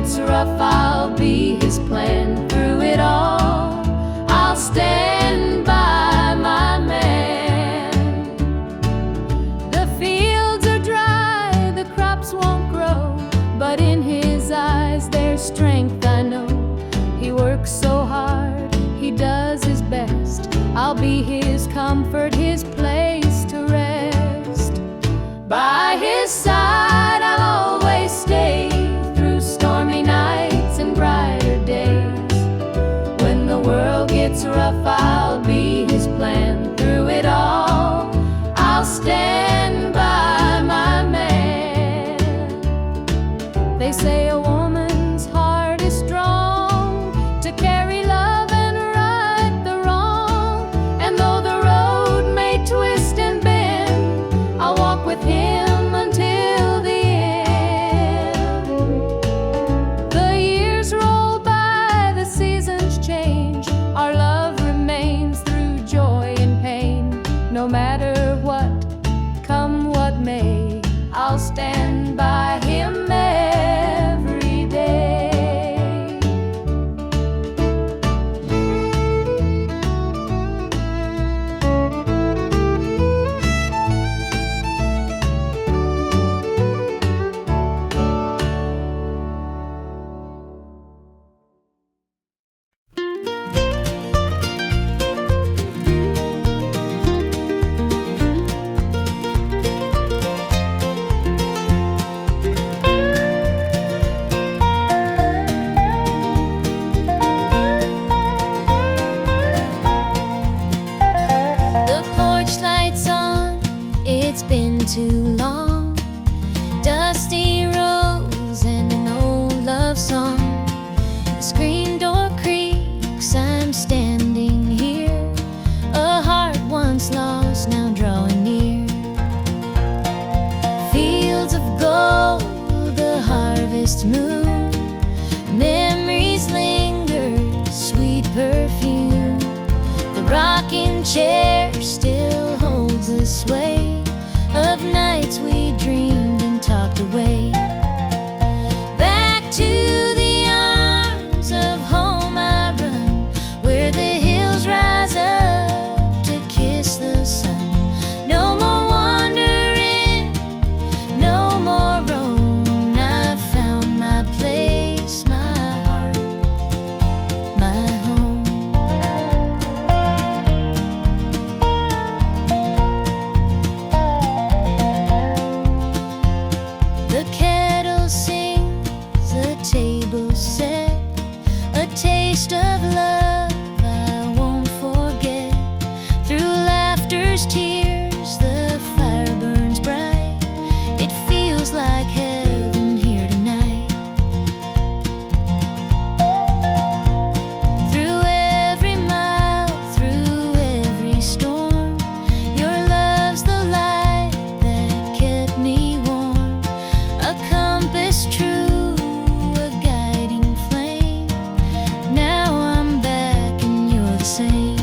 gets rough, I'll be his plan through it all. I'll stand by my man. The fields are dry, the crops won't grow, but in his eyes there's strength, I know. He works so hard, he does his best. I'll be his comfort, his place to rest. By his side I'll always stay, through stormy nights and brighter days. When the world gets rough, I'll be his plan through it all. I'll stand by my man. They say a woman's heart is strong to carry love and right the wrong. And though the road may twist and bend, I'll walk with him until the end. The years roll by, the seasons change, our love remains through joy and pain. No matter what, come what may, I'll stand by him every day. The porch lights on, it's been too long. Dusty roads and an old love song. The screen door creaks, I'm standing here. A heart once lost, now drawing near. Fields of gold, the harvest moon. Memories linger, sweet perfume. The rocking chair still holds the sway of nights we dreamed and talked away. Back to the arms of home I run, where the hills rise up to kiss the sun. No more wandering, no more roam. I've found my place, my heart, my home. The kettle sings, the table set, a taste of love I won't forget. Through laughter's tears, the fire burns bright. It feels like heaven here tonight. Through every mile, through every storm, your love's the light that kept me warm. A compass true, a guiding flame. Now I'm back and you're the same.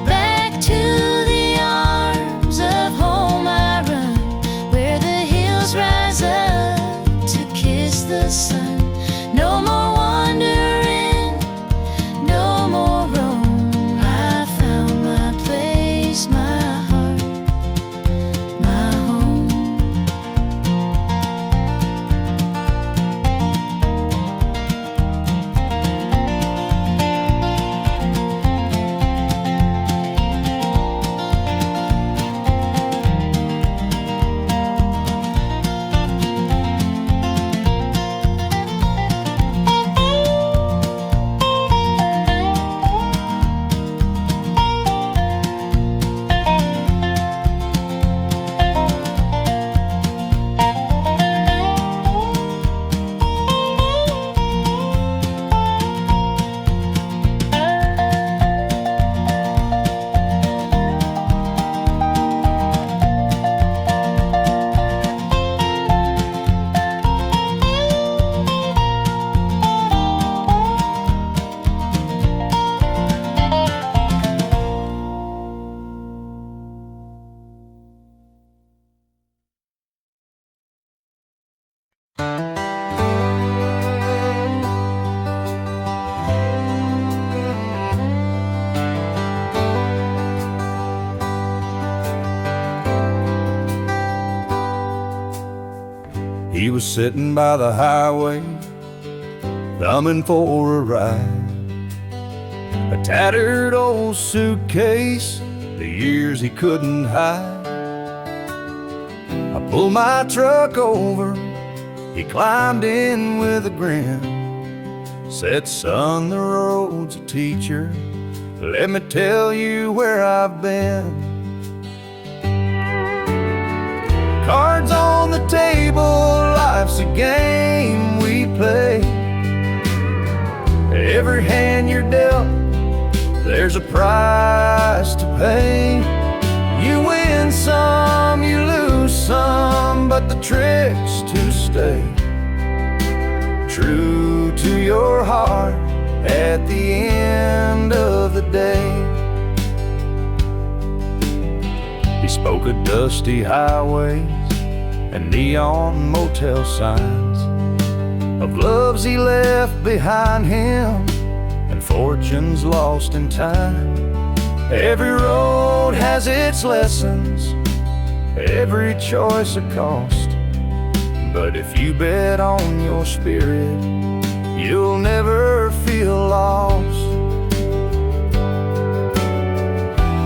Back to the arms of home I run, where the hills rise up to kiss the sun. No more wandering, no more roam. I found my place, my heart, my home. He was sitting by the highway, thumbing for a ride. A tattered old suitcase, the years he couldn't hide. I pulled my truck over, he climbed in with a grin. Said, son, the road's a teacher, let me tell you where I've been. Cards on the table, life's a game we play. Every hand you're dealt, there's a price to pay. You win some, you lose some, but the trick's to stay true to your heart at the end of the day. He spoke of dusty highways and neon motel signs, of loves he left behind him and fortunes lost in time. Every road has its lessons, every choice a cost, but if you bet on your spirit, you'll never feel lost.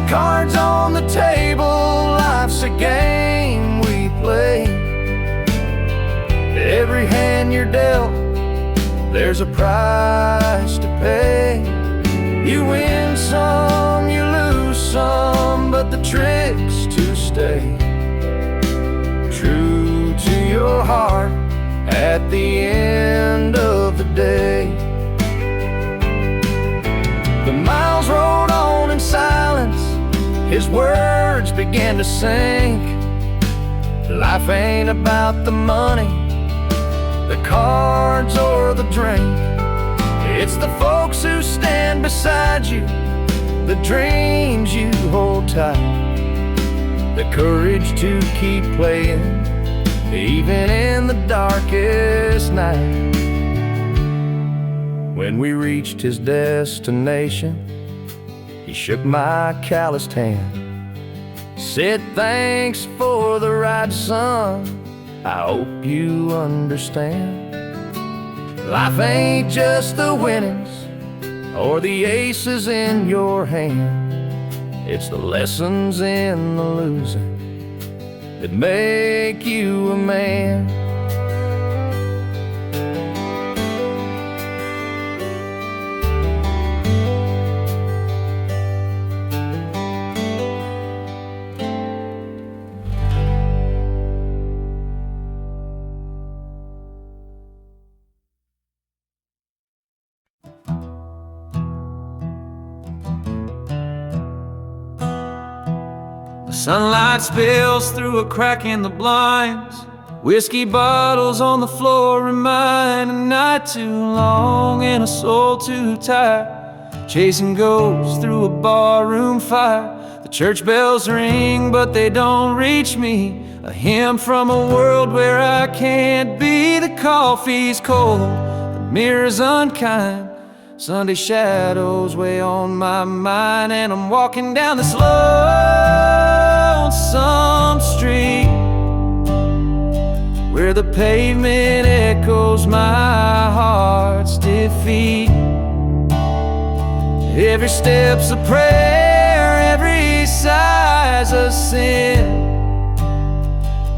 Cards on the table, life's a game we play. Every hand you're dealt, there's a price to pay. You win some, you lose some, but the trick's to stay true to your heart at the end of the day. The miles rolled on in silence, his words began to sink. Life ain't about the money, the cards or the drink. It's the folks who stand beside you, the dreams you hold tight, the courage to keep playing even in the darkest night. When we reached his destination, he shook my calloused hand, said, thanks for the ride, son, I hope you understand. Life ain't just the winnings or the aces in your hand, it's the lessons in the losing that make you a man. Sunlight spills through a crack in the blinds. Whiskey bottles on the floor remind a night too long and a soul too tired, chasing ghosts through a barroom fire. The church bells ring, but they don't reach me. A hymn from a world where I can't be. The coffee's cold, the mirror's unkind. Sunday shadows weigh on my mind, and I'm walking down this lonesome street where the pavement echoes my heart's defeat. Every step's a prayer, every sigh's a sin.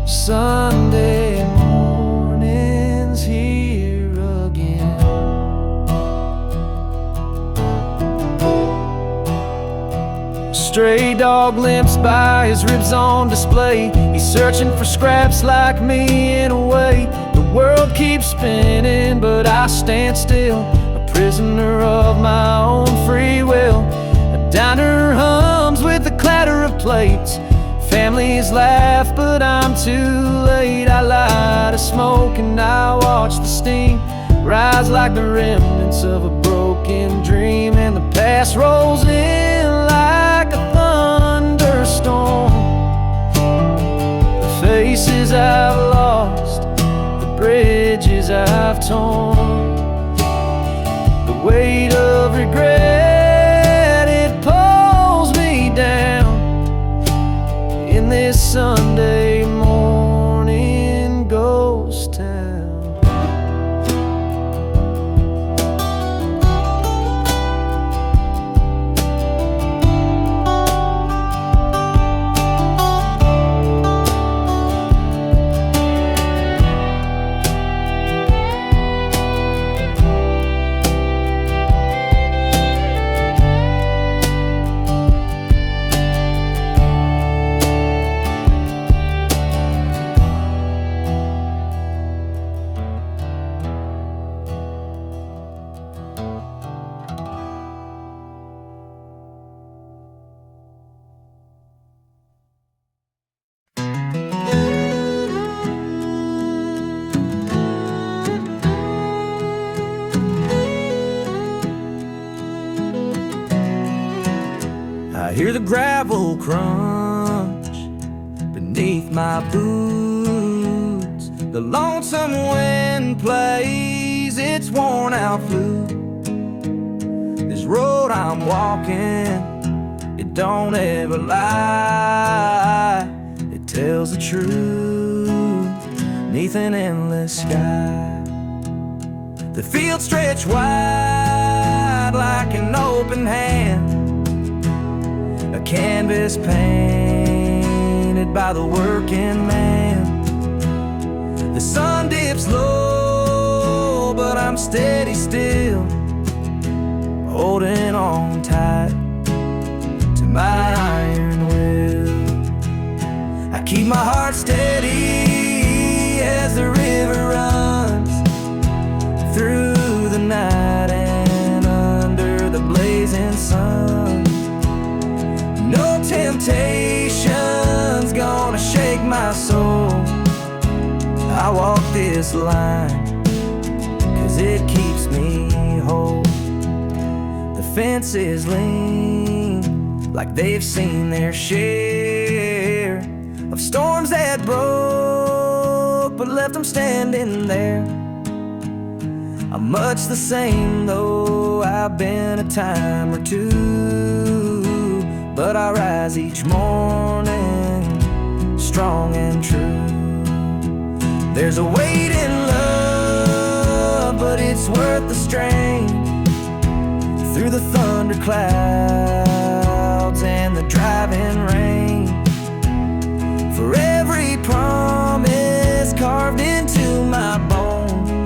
Sunday morning's here again. Stray dog limps by, his ribs on display. He's searching for scraps like me in a way. The world keeps spinning, but I stand still, a prisoner of my own free will. A diner hums with the clatter of plates. Families laugh, but I'm too late. I light a smoke and I watch the steam rise like the remnants of a broken dream. And the past rolls in like a thunderstorm. The faces I've lost, the bridges I've torn, the weight of regret, it pulls me down. In this Sunday morning ghost town. tell. I hear the gravel crunch beneath my boots. The lonesome wind plays its worn out flute. This road I'm walking, it don't ever lie. It tells the truth neath an endless sky. The fields stretch wide like an open hand, a canvas painted by the working man. The sun dips low, but I'm steady still, holding on tight to my iron will. I keep my heart steady as the river runs through the night and under the blazing sun. No temptation's gonna shake my soul. I walk this line 'cause it keeps me whole. The fences lean like they've seen their share of storms that broke but left them standing there. I'm much the same though I've been a time or two, but I rise each morning strong and true. There's a weight in love, but it's worth the strain. Through the thunder clouds and the driving rain, for every promise carved into my bone,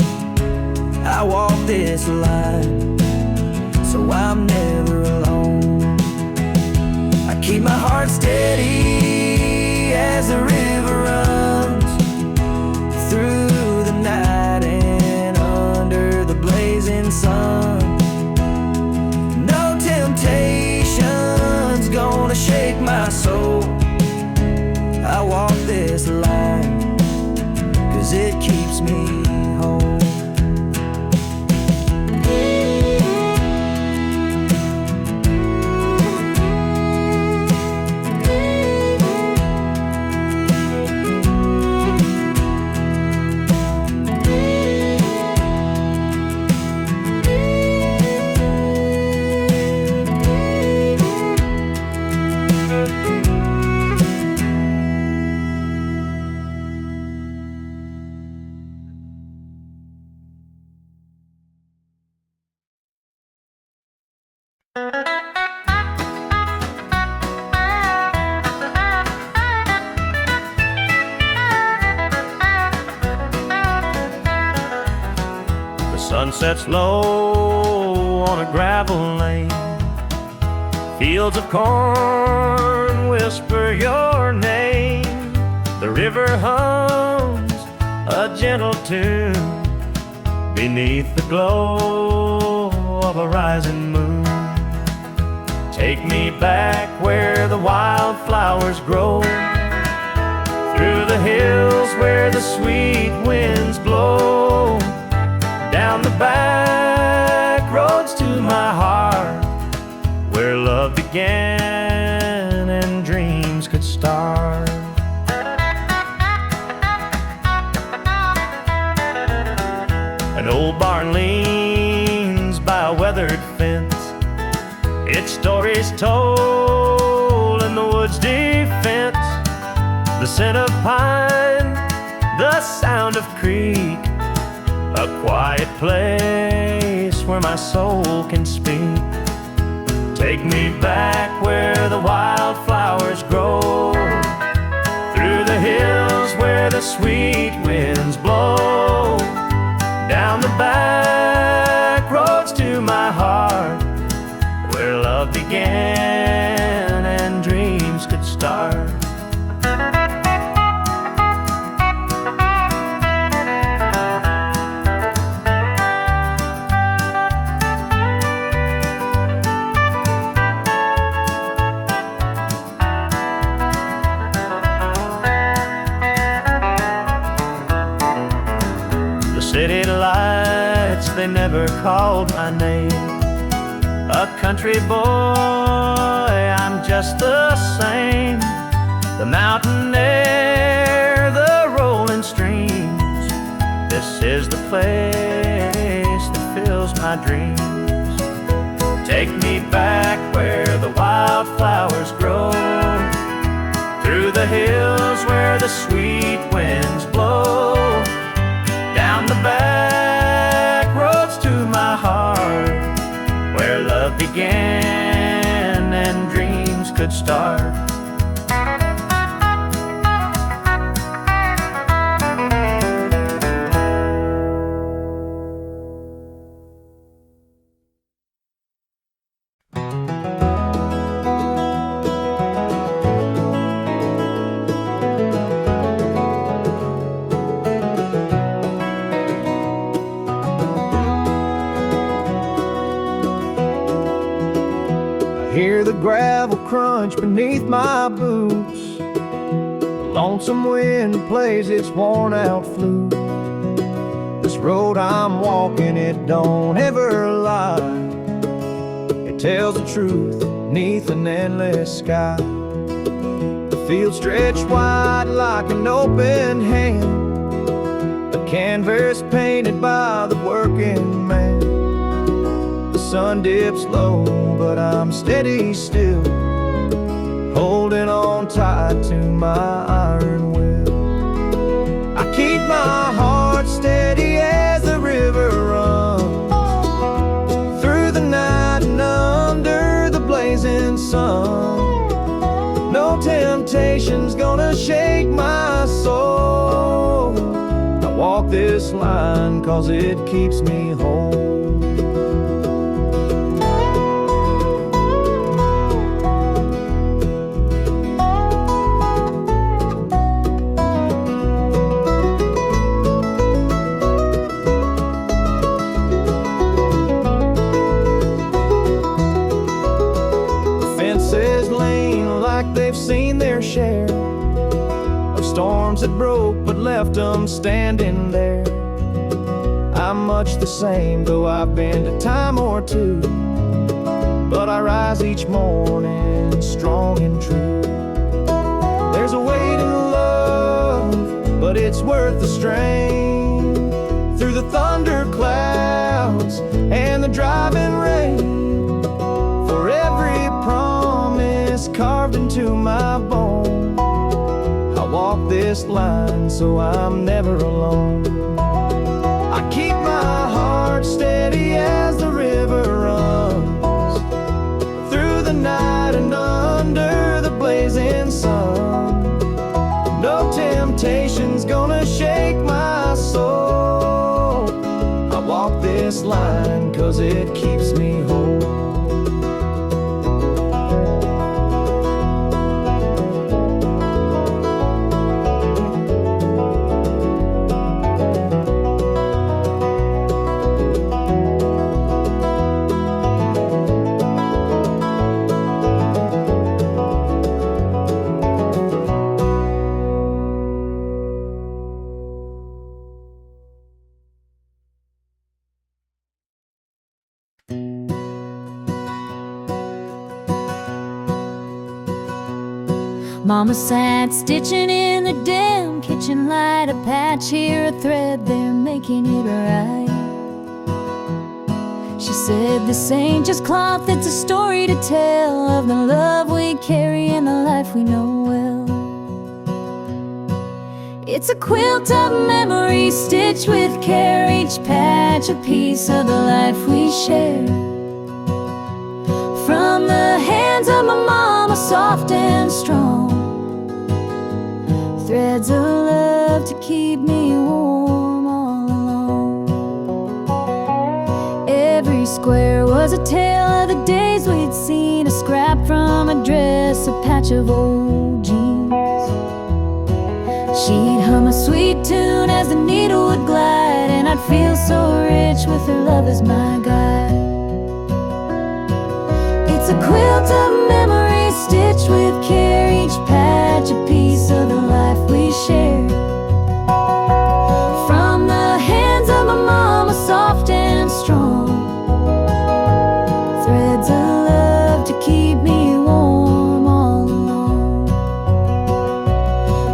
I walk this line so I'm never alone. I keep my heart steady as the river runs through the night and under the blazing sun. No temptation's gonna shake my soul. I walk this line 'cause it keeps me whole. Sun sets low on a gravel lane. Fields of corn whisper your name. The river hums a gentle tune beneath the glow of a rising moon. Take me back where the wildflowers grow, through the hills where the sweet winds blow, down the back roads to my heart, where love began and dreams could start. An old barn leans by a weathered fence, its stories told in the woods' defense. The scent of pine, the sound of creek, a quiet place where my soul can speak. Take me back where the wildflowers grow, through the hills where the sweet winds blow, down the back roads to my heart, where love began and dreams could start. City lights, they never called my name. A country boy, I'm just the same. The mountain air, the rolling streams, this is the place that fills my dreams. Take me back where the wildflowers grow, through the hills where the sweet winds blow, down the back roads to my heart, where love began and dreams could start. Hear the gravel crunch beneath my boots. The lonesome wind plays its worn out flute. This road I'm walking, it don't ever lie. It tells the truth neath an endless sky. The field stretched wide like an open hand, a canvas painted by the working man. The sun dips low, but I'm steady still, holding on tight to my iron will. I keep my heart steady as the river runs, through the night and under the blazing sun. No temptation's gonna shake my soul. I walk this line 'cause it keeps me whole. Seen their share of storms that broke but left them standing there. I'm much the same, though I've been a time or two, but I rise each morning strong and true. There's a weight in love, but it's worth the strain, through the thunder clouds and the driving rain. For every promise carved into my bone, I walk this line so I'm never alone. I keep my heart steady as the river runs, through the night and under the blazing sun. No temptation's gonna shake my soul. I walk this line 'cause it keeps me whole. Mama sat stitching in the dim kitchen light, a patch here, a thread there, making it right. She said, this ain't just cloth, it's a story to tell of the love we carry and the life we know well. It's a quilt of memories stitched with care, each patch a piece of the life we share. From the hands of my mama, soft and strong, threads of love to keep me warm all along. Every square was a tale of the days we'd seen, a scrap from a dress, a patch of old jeans. She'd hum a sweet tune as the needle would glide, and I'd feel so rich with her love as my guide. It's a quilt of memories stitched with care, each patch a piece of the life we share. From the hands of my mama, soft and strong, threads of love to keep me warm all along.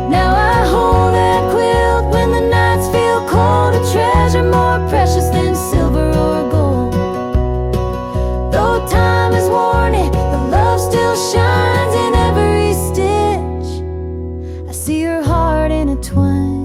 Now I hold that quilt when the nights feel cold, a treasure more precious than silver or gold. Though time has worn it, the love still shines in every stitch. I see her heart intertwined.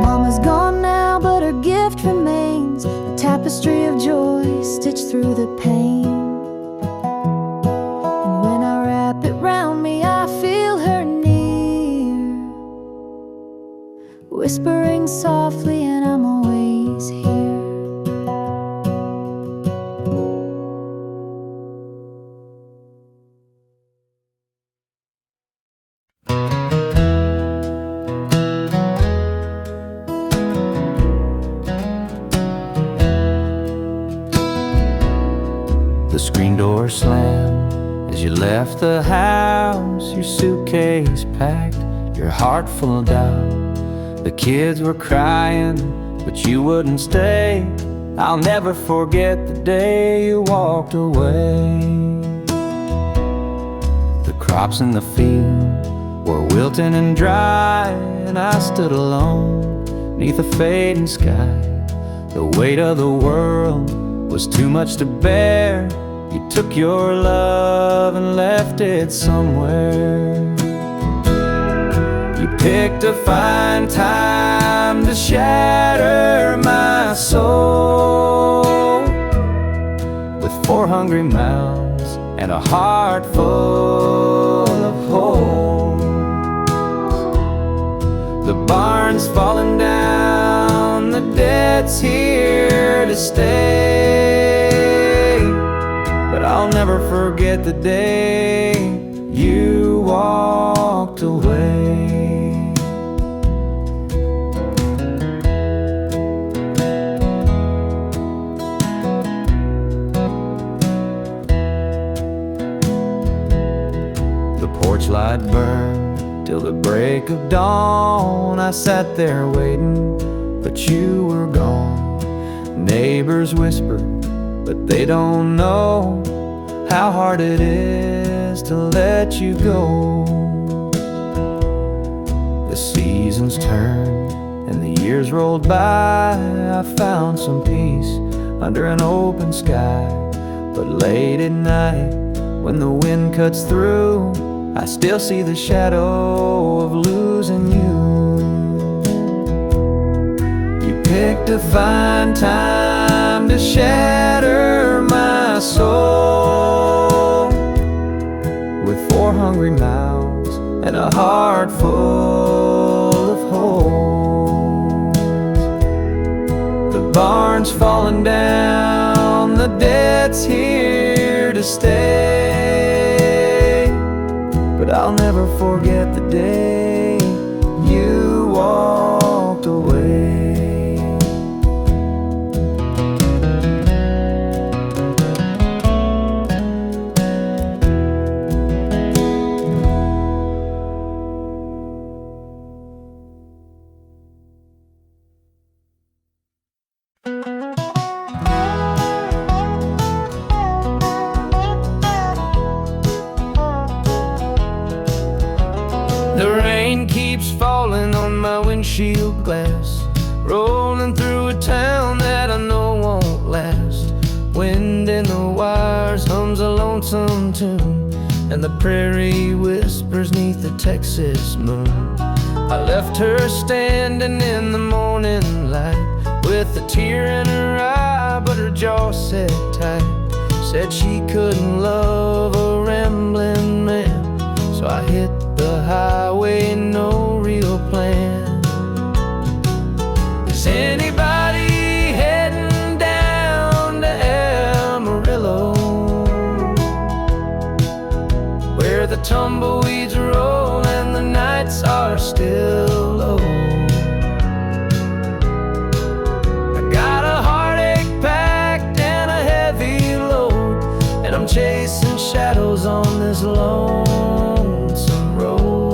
Mama's gone now, but her gift remains, a tapestry of joy stitched through the pain. And when I wrap it round me, I feel her near, whispering softly, and I'm always here. The screen door slammed as you left the house, your suitcase packed, your heart full of doubt. The kids were crying, but you wouldn't stay. I'll never forget the day you walked away. The crops in the field were wilting and dry, and I stood alone neath a fading sky. The weight of the world was too much to bear. You took your love and left it somewhere. You picked a fine time to shatter my soul with 4 hungry mouths and a heart full of holes. The barn's falling down, the debt's here to stay, but I'll never forget the day you walked away. The porch light burned till the break of dawn. I sat there waiting, but you were gone. Neighbors whispered, but they don't know how hard it is to let you go. The seasons turned and the years rolled by. I found some peace under an open sky, but late at night when the wind cuts through, I still see the shadow of losing you. You picked a fine time to shatter my soul with 4 hungry mouths and a heart full of holes. The barn's falling down, the debt's here to stay, but I'll never forget the day you walked away. The rain keeps falling on my windshield glass, rolling through a town that I know won't last. Wind in the wires hums a lonesome tune, and the prairie whispers neath the Texas moon. I left her standing in the morning light, with a tear in her eye, but her jaw set tight. Said she couldn't love a rambling man, so I hit the highway, no real plan. Is anybody heading down to Amarillo, where the tumbleweeds roll and the nights are still low? I got a heartache packed and a heavy load, and I'm chasing shadows on this lonesome road.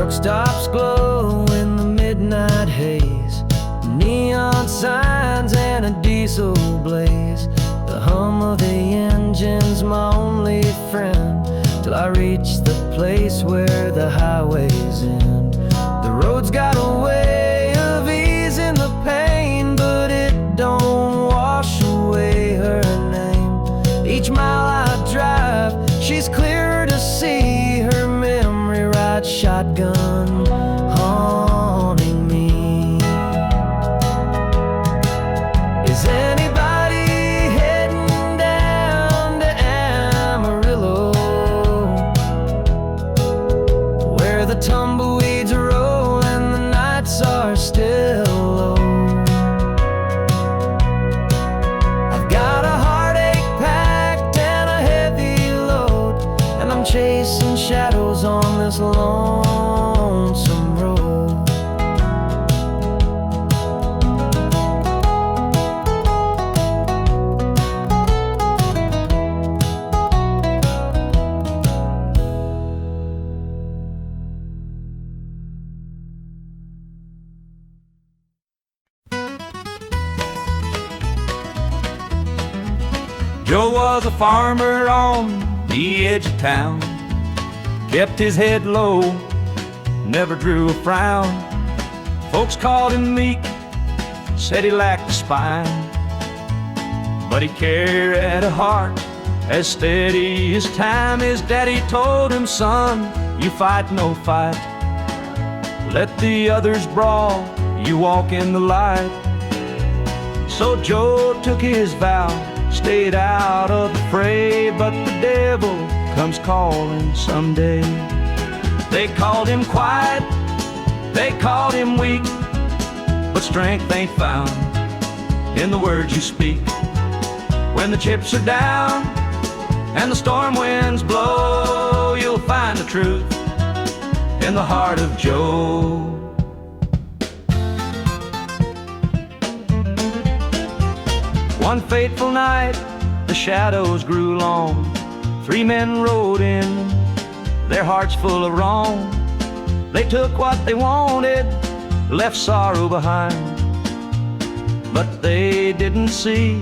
Stops glow in the midnight haze, neon signs and a diesel blaze. The hum of the engine's my only friend, till I reach the place where the highways end. The road's got a way of easing the pain, but it don't wash away her name. Each mile I drive, she's clearer to see, her memory rides shotgun, haunting me. Is anybody heading down to Amarillo, where the tumbleweeds roll and the nights are still low? I've got a heartache packed and a heavy load, and I'm chasing shadows on this lonesome road. Joe was a farmer on the edge of town, kept his head low, never drew a frown. Folks called him meek, said he lacked a spine, but he carried a heart as steady as time. His daddy told him, son, you fight no fight, let the others brawl, you walk in the light. So Joe took his vow, stayed out of the fray, but the devil comes calling someday. They called him quiet, they called him weak, but strength ain't found in the words you speak. When the chips are down and the storm winds blow, you'll find the truth in the heart of Joe. One fateful night, the shadows grew long. 3 men rode in, their hearts full of wrong. They took what they wanted, left sorrow behind, but they didn't see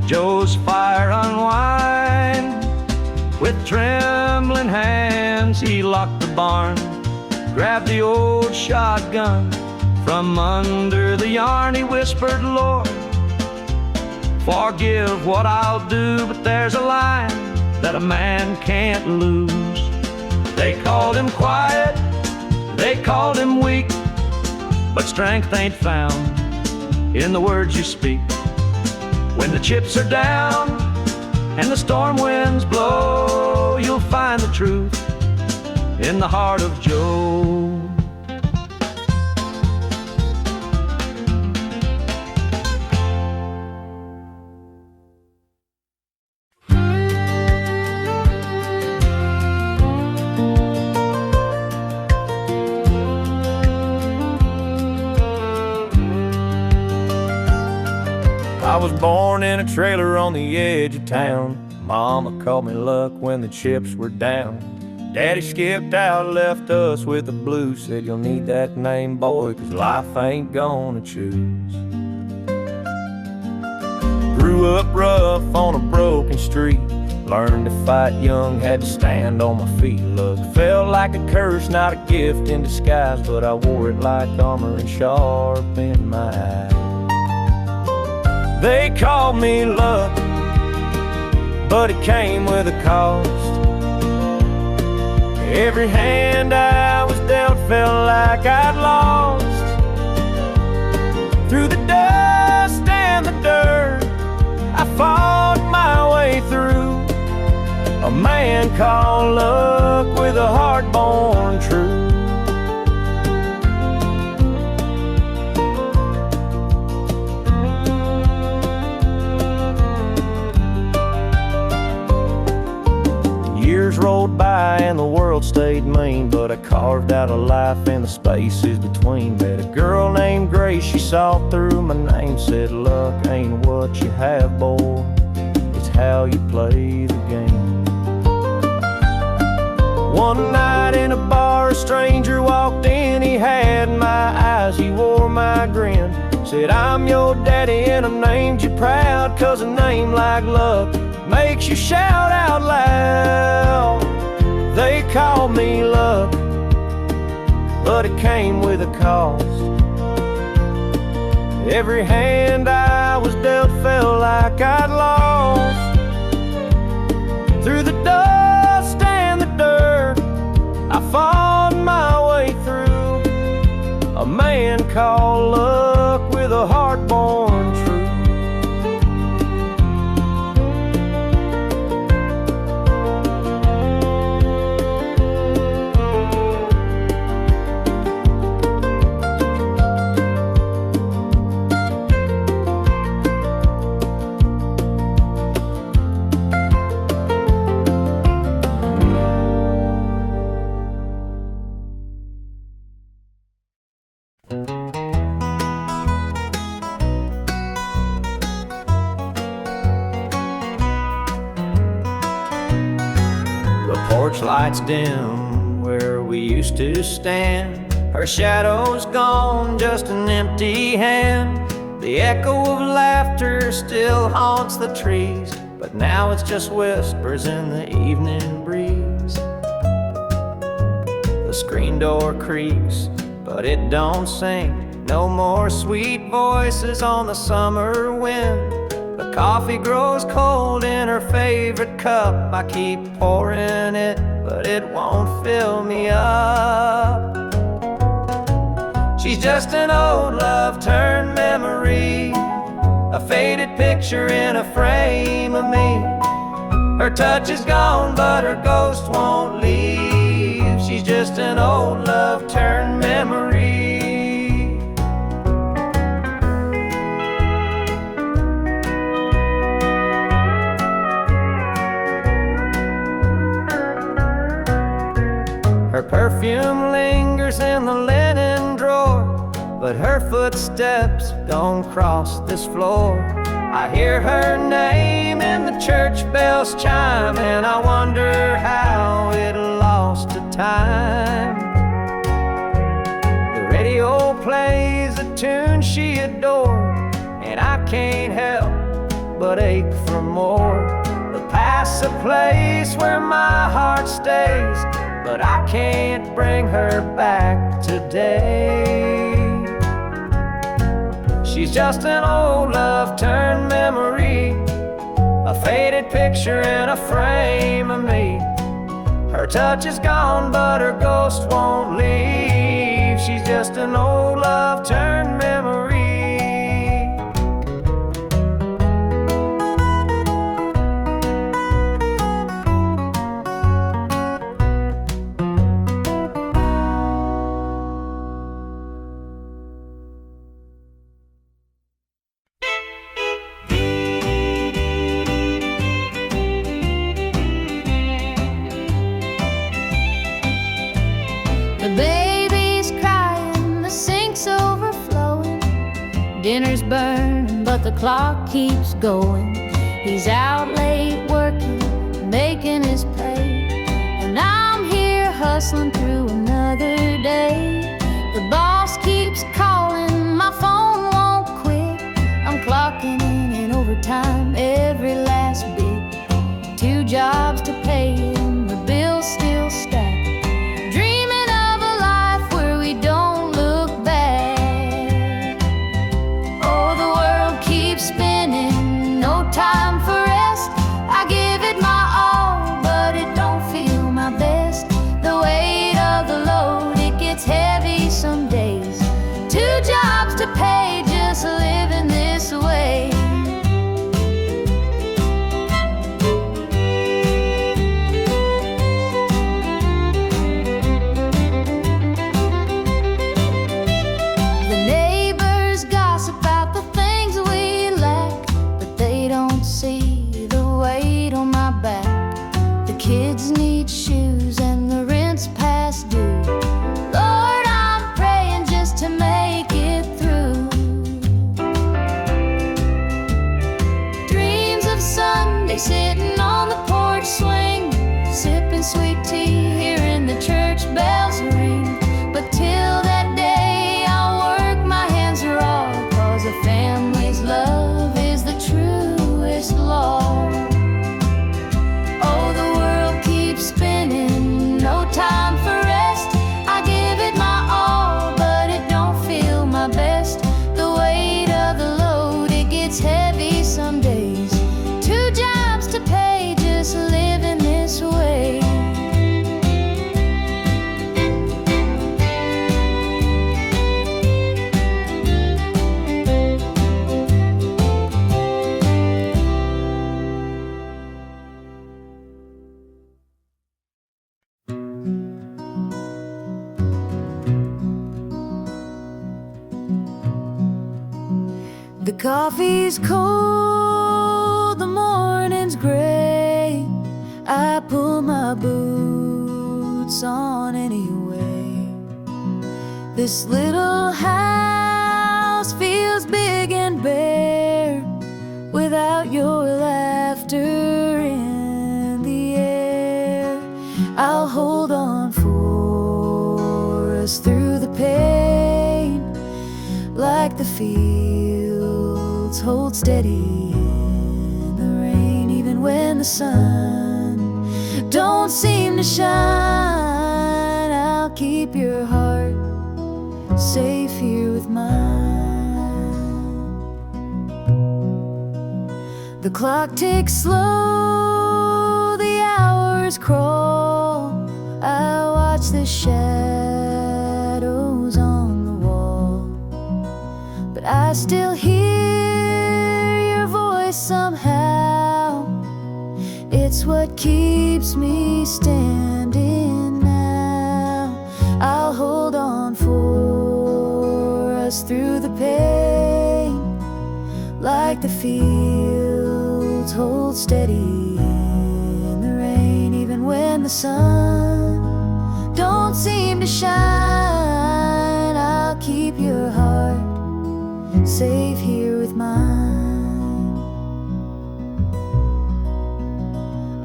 Joe's fire unwind. With trembling hands, he locked the barn, grabbed the old shotgun from under the yarn. He whispered, Lord, forgive what I'll do, but there's a line that a man can't lose. They called him quiet, they called him weak, but strength ain't found in the words you speak. When the chips are down and the storm winds blow, you'll find the truth in the heart of Joe. was born in a trailer on the edge of town. Mama called me luck when the chips were down. Daddy skipped out, left us with the blues. Said you'll need that name, boy, 'cause life ain't gonna choose. Grew up rough on a broken street. Learned to fight young, had to stand on my feet. Luck felt like a curse, not a gift in disguise, but I wore it like armor and sharp in my eye. They called me luck, but it came with a cost. Every hand I was dealt felt like I'd lost. Through the dust and the dirt, I fought my way through. A man called luck with a heart born true. Years rolled by and the world stayed mean, but I carved out a life in the spaces between. Met a girl named Grace, she saw through my name, said luck ain't what you have, boy, it's how you play the game. One night in a bar, a stranger walked in. He had my eyes, he wore my grin. Said, I'm your daddy and I named you proud, 'cause a name like luck makes you shout out loud. They called me luck, but it came with a cost. Every hand I was dealt felt like I'd lost. Through the dust and the dirt, I fought my way through. A man called luck with a heart born true. Lights dim where we used to stand. Her shadow's gone, just an empty hand. The echo of laughter still haunts the trees, but now it's just whispers in the evening breeze. The screen door creaks, but it don't sing. No more sweet voices on the summer wind. The coffee grows cold in her favorite cup. I keep pouring it, but it won't fill me up. She's just an old love turned memory, a faded picture in a frame of me. Her touch is gone, but her ghost won't leave. She's just an old love turned memory. Her perfume lingers in the linen drawer, but her footsteps don't cross this floor. I hear her name in the church bells chime, and I wonder how it lost to time. The radio plays a tune she adored, and I can't help but ache for more. The past's a place where my heart stays, but I can't bring her back today. She's just an old love turned memory, a faded picture in a frame of me. Her touch is gone, but her ghost won't leave. She's just an old love turned memory. Dinner's burning, but but the clock keeps going. He's out late working, making his pay, and I'm here hustling through another day. The boss keeps calling, my phone won't quit. I'm clocking in overtime every last bit. 2 jobs to pay and the bills still stack. Dreaming of a life where we don't look back. Oh, the world keeps spinning, no time for rest. I give it my all, but it don't feel my best. The weight of the load, it gets heavy some days. 2 jobs to pay, just living this way. The neighbors gossip about the things we lack, but they don't see the weight on my back. The kids need shoes and the rent's past due. Lord, I'm praying just to make it through. Dreams of Sunday sitting on the porch swing, sipping sweet tea, hearing the church bells ring. But till that day, I'll work my hands raw, 'cause a family's love is the truest law. Oh, the world keeps spinning, no time for rest. I give it my all, but it don't feel my best. The weight of the load, it gets heavy some days. 2 jobs to pay, just living this way. The coffee's cold, the morning's gray. I pull my boots on anyway. This little house feels big and bare without your laughter in the air. I'll hold on for us through the pain, like the fields hold steady in the rain. Even when the sun don't seem to shine, I'll keep your heart safe here with mine. The clock ticks slow, the hours crawl. I watch the shadows on the wall, but I still hear your voice somehow. It's what keeps me standing now. I'll hold on for us through the pain, like the fields hold steady in the rain. Even when the sun don't seem to shine, I'll keep your heart safe here with mine.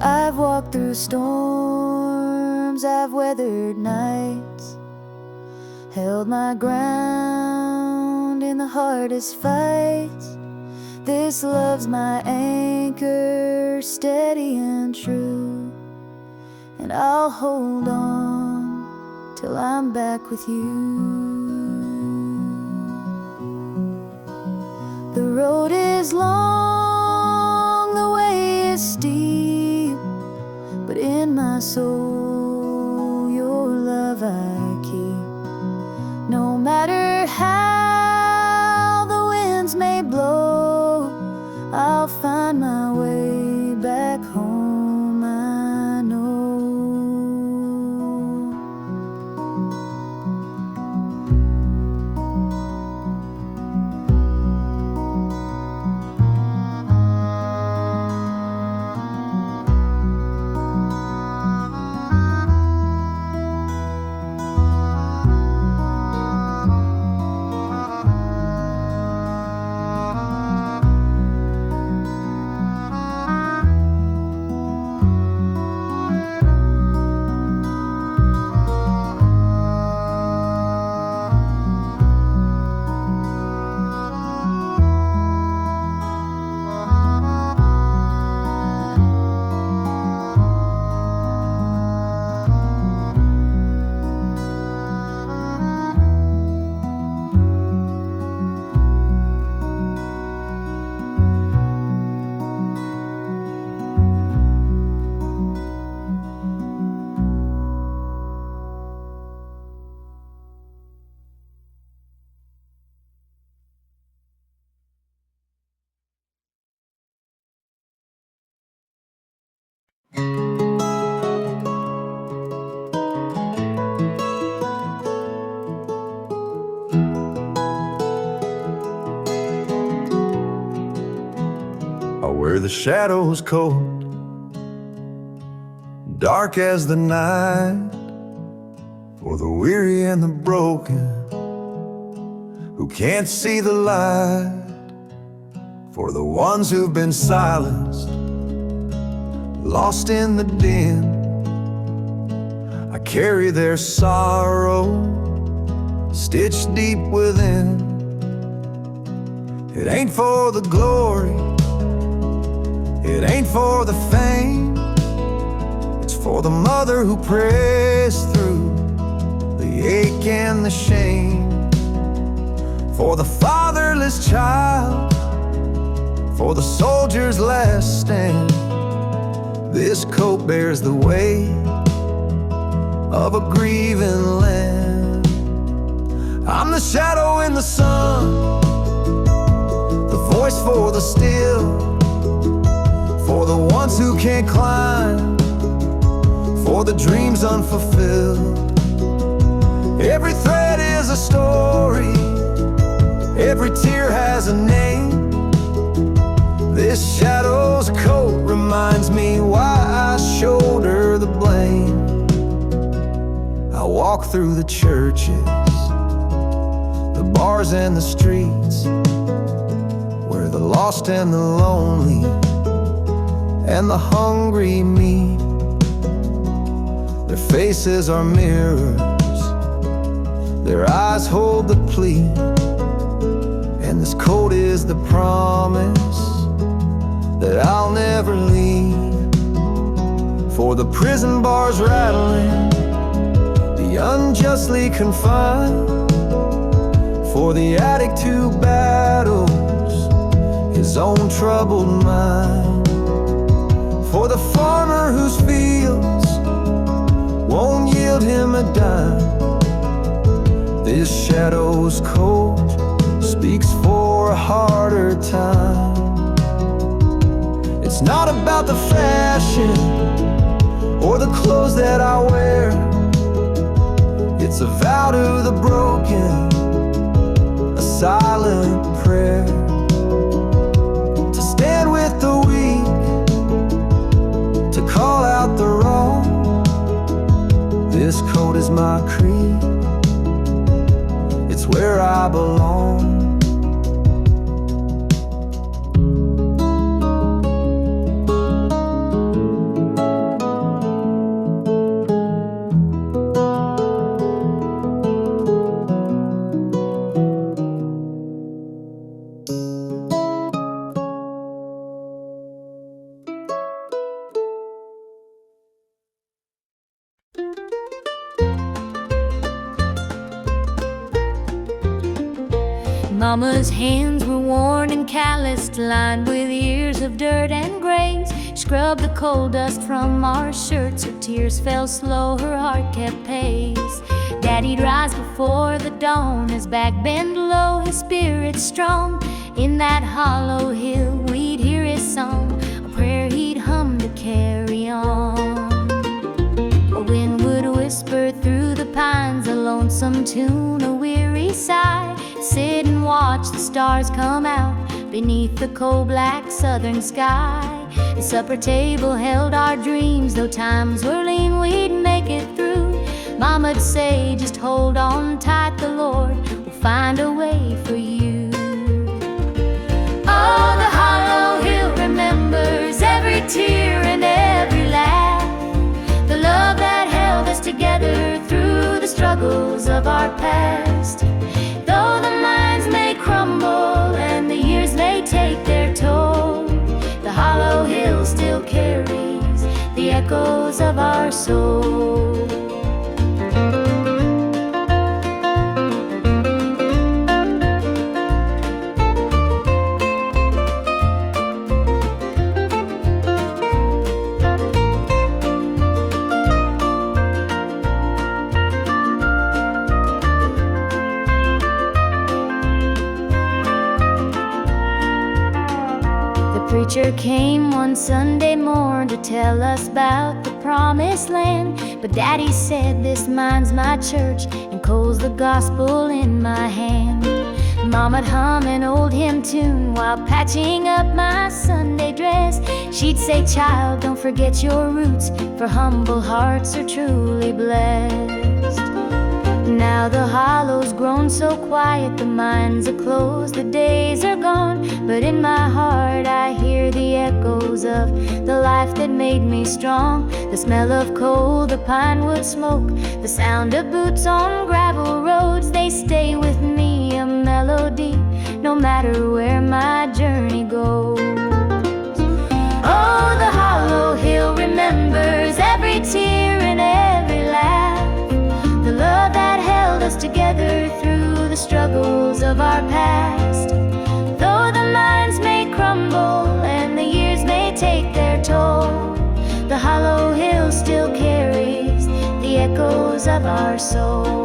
I've walked through storms, I've weathered nights, held my ground in the hardest fights. This love's my anchor, steady and true, and I'll hold on till I'm back with you. The road is long, the way is steep, but in my soul your love I keep. No matter how the winds may blow, I'll find my way back home, I know. the shadows cold, dark as the night, for the weary and the broken who can't see the light, for the ones who've been silenced, lost in the din. I carry their sorrow stitched deep within. It ain't for the glory, it ain't for the fame, it's for the mother who prays through the ache and the shame, for the fatherless child, for the soldier's last stand. This coat bears the weight of a grieving land. I'm the shadow in the sun, the voice for the still, for the ones who can't climb, for the dreams unfulfilled. Every thread is a story, every tear has a name. This shadow's coat reminds me why I shoulder the blame. I walk through the churches, the bars and the streets, where the lost and the lonely and the hungry meet. Their faces are mirrors, their eyes hold the plea, and this coat is the promise that I'll never leave. For the prison bars rattling, the unjustly confined, for the addict who battles his own troubled mind, for the farmer whose fields won't yield him a dime. This shadow's coat speaks for a harder time. It's not about the fashion or the clothes that I wear, it's a vow to the broken, a silent prayer, to stand with the weak, to call out the wrong. This coat is my creed, it's where I belong. Mama's hands were worn and calloused, lined with years of dirt and graze. Scrubbed the coal dust from our shirts, her tears fell slow, her heart kept pace. Daddy'd rise before the dawn, his back bent low, his spirit strong. In that hollow hill we'd hear his song, a prayer he'd hum to carry on. A wind would whisper through the pines, a lonesome tune, a weary sigh. Sit and watch the stars come out beneath the coal-black southern sky. The supper table held our dreams, though times were lean, we'd make it through. Mama'd say, just hold on tight, the Lord will find a way for you. Oh, the hollow hill remembers every tear and every laugh, the love that held us together through the struggles of our past. Though the minds may crumble and the years may take their toll, the hollow hill still carries the echoes of our soul. Preacher came one Sunday morn to tell us about the promised land, but Daddy said, this mine's my church and coal's the gospel in my hand. Mama'd hum an old hymn tune while patching up my Sunday dress. She'd say, child, don't forget your roots, for humble hearts are truly blessed. Now the hollow's grown so quiet, the mines are closed, the days are gone, but in my heart I hear the echoes of the life that made me strong. The smell of coal, the pine wood smoke, the sound of boots on gravel roads, they stay with me, a melody, no matter where my journey goes. Oh, the hollow hill remembers every tear and every laugh, the love that held us together through the struggles of our past. Though the mines may crumble and the years may take their toll, the hollow hill still carries the echoes of our soul.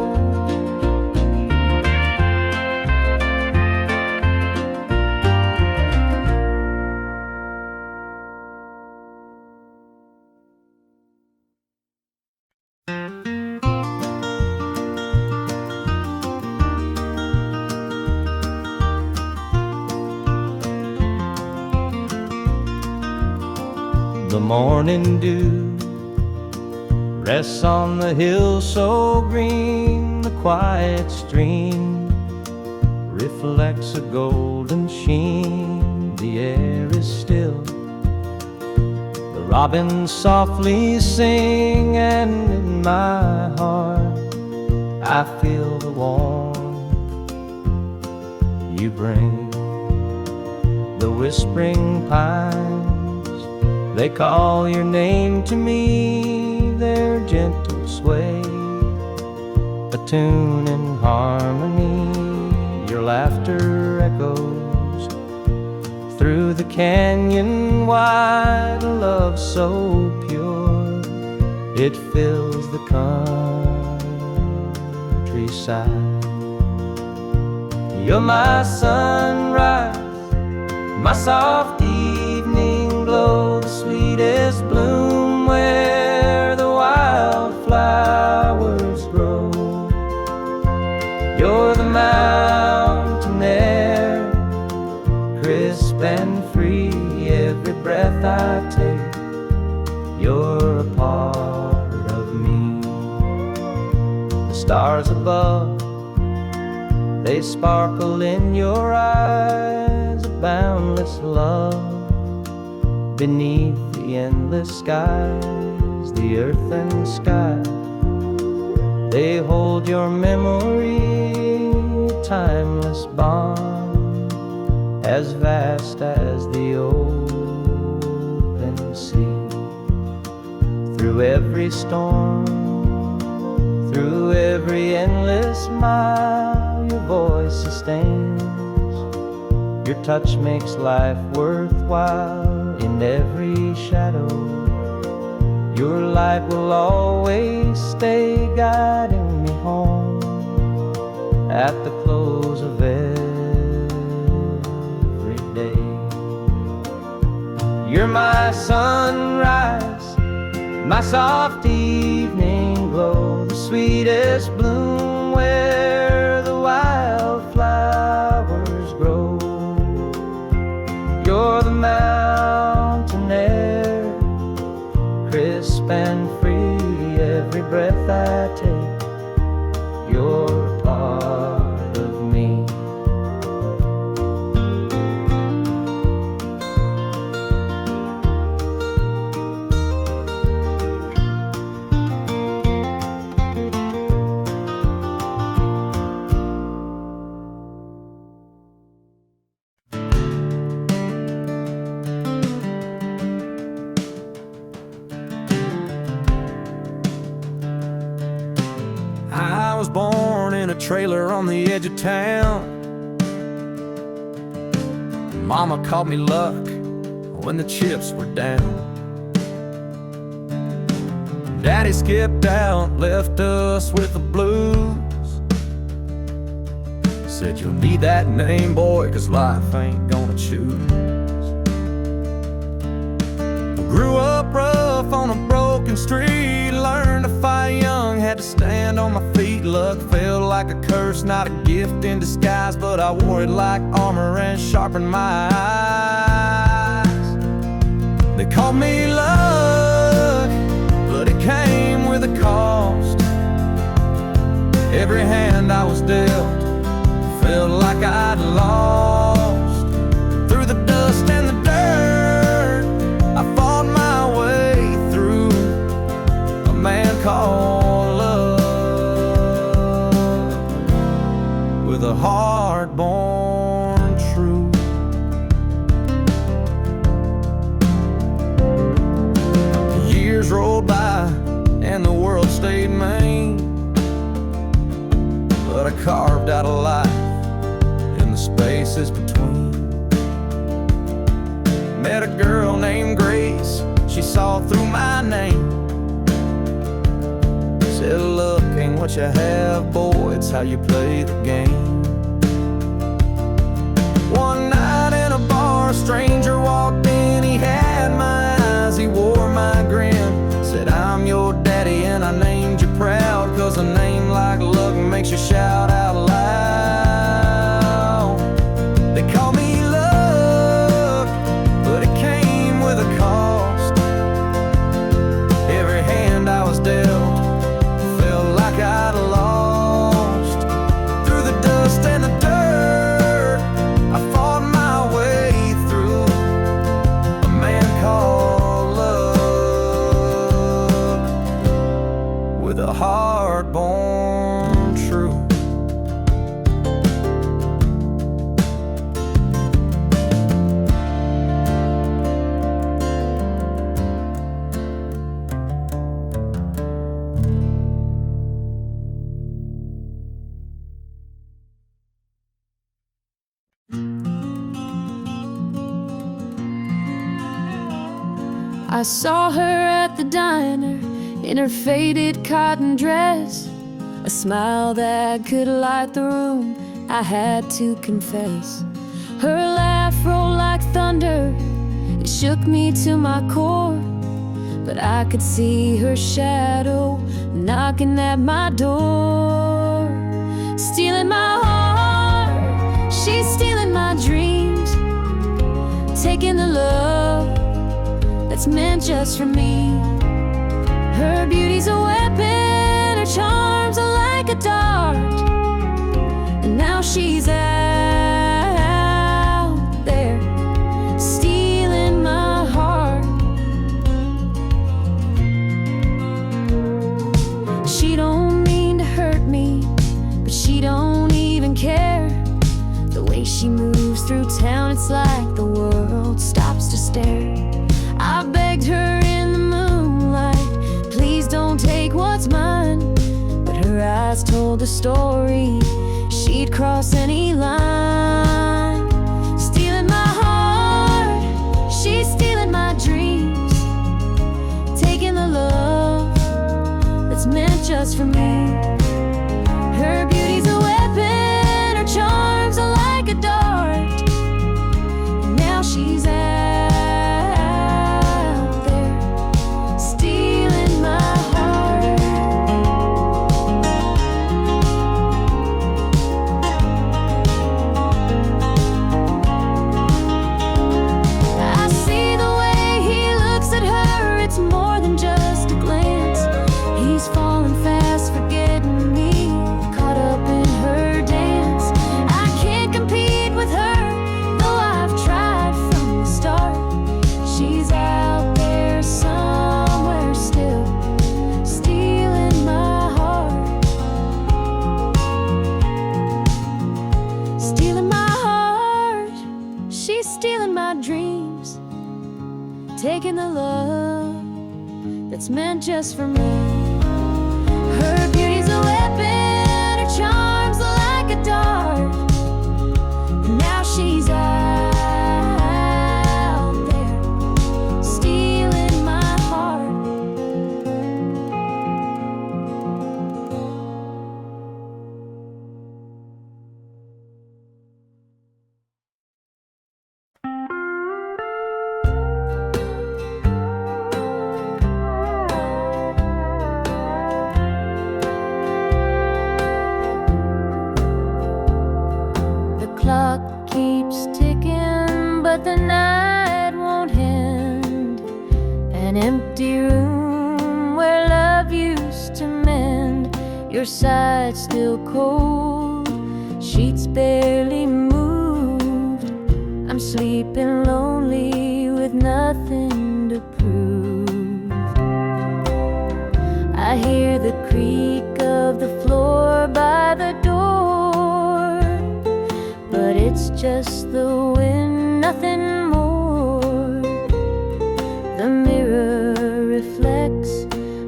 The morning dew rests on the hill so green, the quiet stream reflects a golden sheen. The air is still, the robins softly sing, and in my heart I feel the warmth you bring. The whispering pines, they call your name to me, their gentle sway, a tune in harmony. Your laughter echoes through the canyon wide, a love so pure, it fills the countryside. You're my sunrise, my soft evening glow, the sweetest bloom where the wildflowers grow. You're the mountain air, crisp and free, every breath I take, you're a part of me. The stars above, they sparkle in your eyes, a boundless love beneath the endless skies. The earth and sky, they hold your memory, a timeless bond, as vast as the open sea. Through every storm, through every endless mile, your voice sustains, your touch makes life worthwhile. In every shadow, your light will always stay, guiding me home at the close of every day. You're my sunrise, my soft evening glow, the sweetest bloom where the wildflowers grow. You're the mountain air, crisp and free, every breath I take, you're a part of me. I was born in a trailer on the edge of town. Mama called me luck when the chips were down. Daddy skipped out, left us with the blues. Said you'll need that name, boy, 'cause life ain't gonna choose. Grew up rough on a broke broken street. Learned to fight young, had to stand on my feet. Luck felt like a curse, not a gift in disguise, but I wore it like armor and sharpened my eyes. They called me luck, but it came with a cost. Every hand I was dealt felt like I'd lost. Through the dust and the dirt, I fought my way through a man called love, with a heart born true. Years rolled by and the world stayed mean, but I carved out a life in the spaces between. Met a girl named Grace, she saw through my name. Said, look, ain't what you have, boy, it's how you play the game. One night in a bar, a stranger walked in, he had my eyes, he wore my grin. Said, I'm your daddy and I named you proud, 'cause a name like luck makes you shout out loud. They call me luck, but it came with a cost. Every hand I was dealt felt like I'd lost. Through the dust and the dirt, I fought my way through a man called love, with a heart born true. I saw her at the diner in her faded cotton dress, a smile that could light the room, I had to confess. Her laugh rolled like thunder, it shook me to my core, but I could see her shadow knocking at my door. Stealing my heart, she's stealing my dreams, taking the love that's meant just for me. Her beauty's a weapon, her charms are like a dart, and now she's out there stealing my heart. She don't mean to hurt me, but she don't even care. The way she moves through town, it's like the world stops to stare. I begged her in the moonlight, please don't take what's mine, but her eyes told the story, she'd cross any line. Stealing my heart, she's stealing my dreams, taking the love that's meant just for me. Her beauty's a weapon, her charms are like a dart, and now she's out there stealing my heart. I see the way he looks at her, it's more than just a glance. He's falling fast, forgetting me, caught up in her dance. I can't compete with her, though I've tried from the start. She's out there somewhere still, stealing my heart. Stealing my heart, she's stealing my dreams, taking the love that's meant just for me. Her beauty's a weapon, her charms are like a dart, and now she's out there stealing my heart. but the night won't end. An empty room where love used to mend. Your side still cold, sheets barely moved. I'm sleeping lonely with nothing to prove. I hear the creak of the floor by the door, but it's just the wind, nothing more. The mirror reflects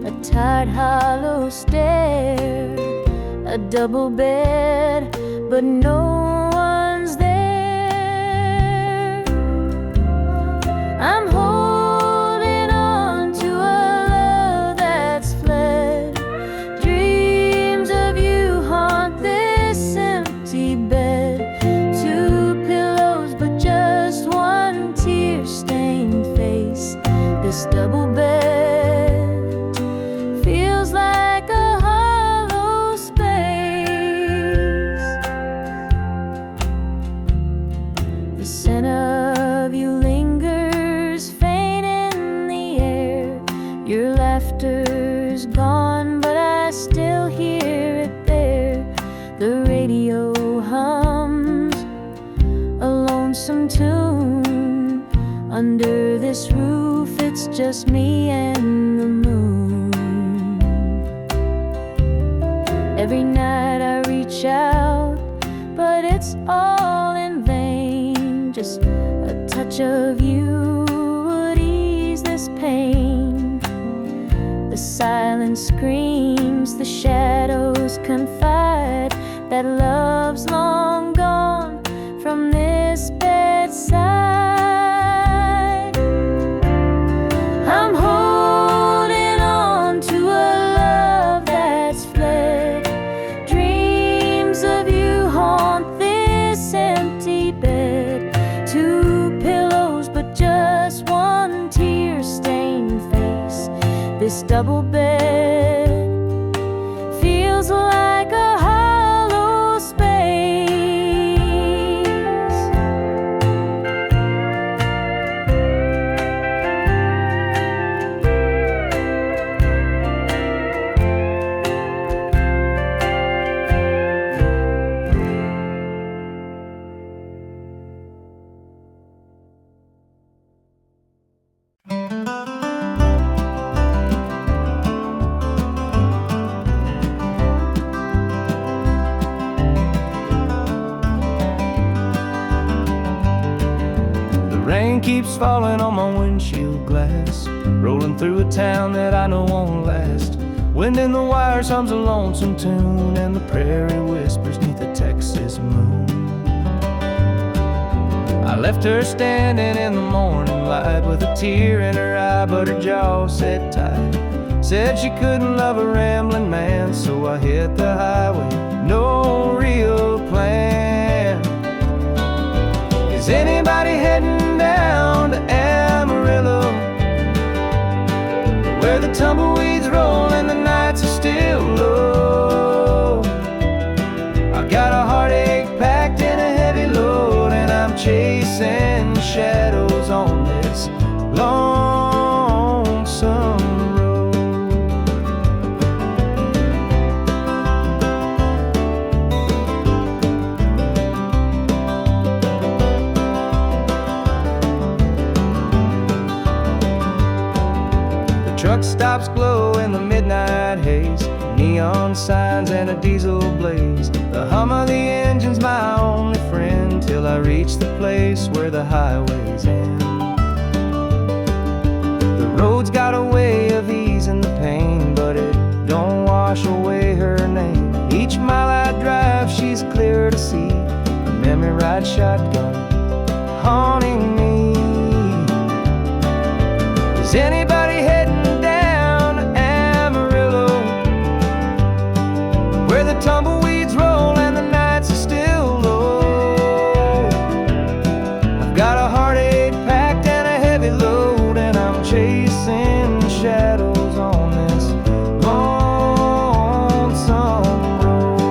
a tired, hollow stare. A double bed, but no one's there. I'm holding on to a love that's fled. Dreams of you haunt this empty bed. Two pillows, but just one tear-stained face. This double bed feels like a hollow space. The scent of you lingers faint in the air. Your laughter's gone, but I still hear it there. The radio hums a lonesome tune. Under this roof, it's just me and the moon. Every night I reach out, but it's all in vain. Just a touch of you would ease this pain. The silence screams, the shadows confide that love's long gone from this bedside. I'm holding on to a love that's fled. Dreams of you haunt this empty bed. Two pillows, but just one tear-stained face. This double bed feels like a hollow space. Rain keeps falling on my windshield glass, rolling through a town that I know won't last. Wind in the wires hums a lonesome tune, and the prairie whispers neath the Texas moon. I left her standing in the morning light with a tear in her eye, but her jaw set tight. Said she couldn't love a rambling man, so I hit the highway, no real plan. Is anybody heading down to Amarillo, where the tumbleweeds roll and the nights are still low? I got a heartache packed in a heavy load, and I'm chasing shadows on this lonesome road. The truck stops glow in the midnight haze, neon signs and a diesel blaze. The hum of the engine's my only friend, till I reach the place where the highways end. The road's got a way of easing the pain, but it don't wash away her name. Each mile I drive, she's clear to see, a memory ride shotgun haunting me. Is anybody heading down to Amarillo, where the tumbleweeds roll and the nights are still low? I've got a heartache packed and a heavy load, and I'm chasing shadows on this lonesome road.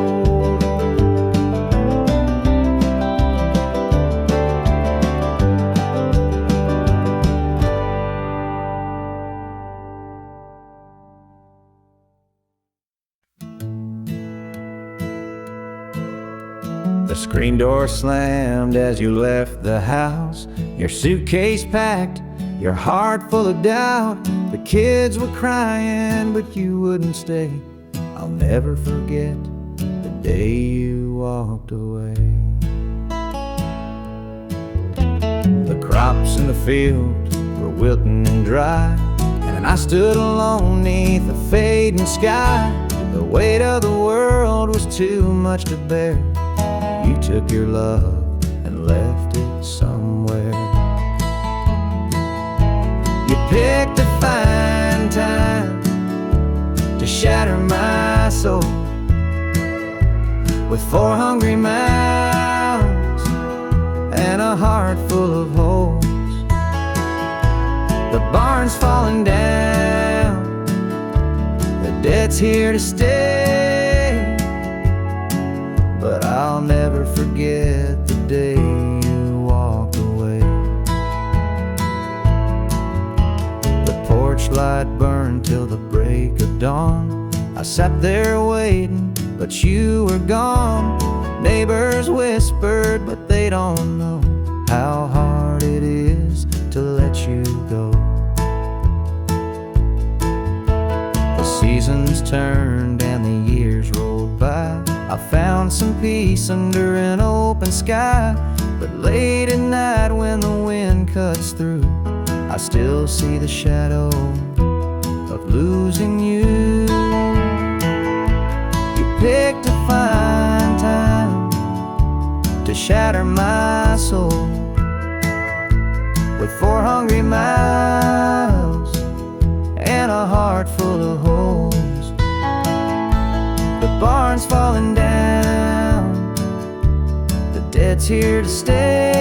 The screen door slammed as you left the house, your suitcase packed, your heart full of doubt. The kids were crying, but you wouldn't stay. I'll never forget the day you walked away. The crops in the field were wilting and dry, and I stood alone neath the fading sky. The weight of the world was too much to bear. You took your love and left it somewhere. You picked a fine time to shatter my soul with 4 hungry mouths and a heart full of holes. The barn's falling down, the debt's here to stay, but I'll never forget the day you walked away. The porch light burned till the break of dawn. I sat there waiting, but you were gone. Neighbors whispered, but they don't know how hard it is to let you go. The seasons turned and the years rolled by. I found some peace under an open sky, but late at night when the wind cuts through, I still see the shadow of losing you. You picked a fine time to shatter my soul with 4 hungry mouths and a heart full of holes. The barn's falling down, the debt's here to stay,